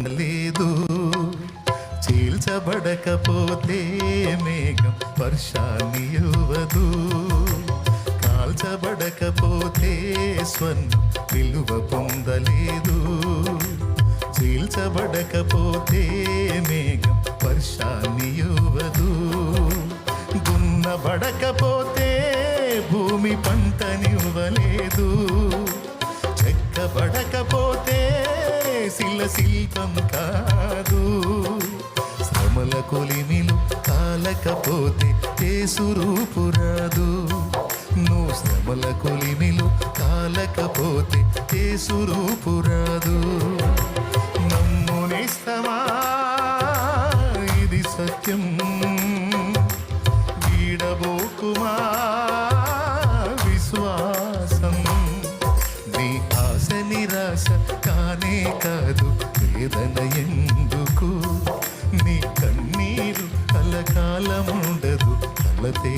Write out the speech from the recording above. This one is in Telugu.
లేదు. చీల్చబడకపోతే మేఘం వర్షాన్ని ఇవ్వదు. కాల్చబడకపోతే స్వర్ణం విలువ పొందలేదు. చీల్చబడకపోతే మేఘం వర్షాన్ని ఇవ్వదు. దున్నబడకపోతే భూమి పంటనివ్వలేదు. చెక్కబడకపోతే శిల్పం కాదు. శ్రమల కొలిమిలు కాలకపోతే యేసు రూపు రాదు. నువ్వు శ్రమల కొలిమిలు కాలకపోతే యేసు రూపు రాదు. నమ్మునిస్తమా, ఇది సత్యం. వీడబోకుమా విశ్వాసం. నీ ఆశ నిరాశ కానే కాదు, వేదన ఎందుకు? నీ కన్నీరు కలకాలముండదు, కలతే